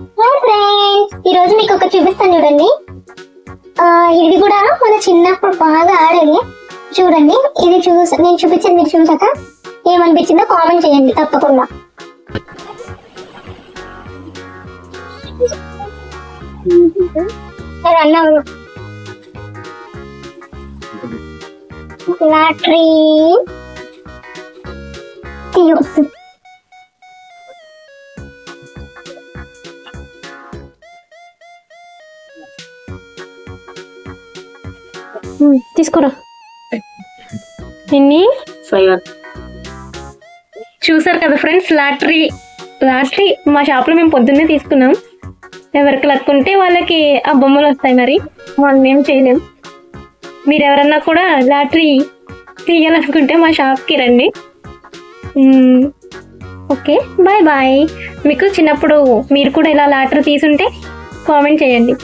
Hi friends, ఈ రోజు మీకు ఒకటి చూపిస్తాను చూడండి. ఇది కూడా మన చిన్నప్పుడు బాగా ఆడేది. చూడండి, ఇది నేను చూపించింది మీరు చూసాక ఏమనిపించిందో కామెంట్ చేయండి తప్పకుండా. లాటరీ తీసుకురా. ఎన్ని చూసారు కదా ఫ్రెండ్స్, లాటరీ మా షాప్లో మేము పొద్దున్నే తీసుకున్నాం. ఎవరికి లక్కుంటే వాళ్ళకి ఆ బొమ్మలు వస్తాయి, మరి మనం ఏం చేయలేం. మీరు ఎవరన్నా కూడా లాటరీ తీయాలనుకుంటే మా షాప్కి రండి. Okay, bye bye. మీకు చిన్నప్పుడు మీరు కూడా ఇలా లాటరీ తీసుంటే కామెంట్ చేయండి.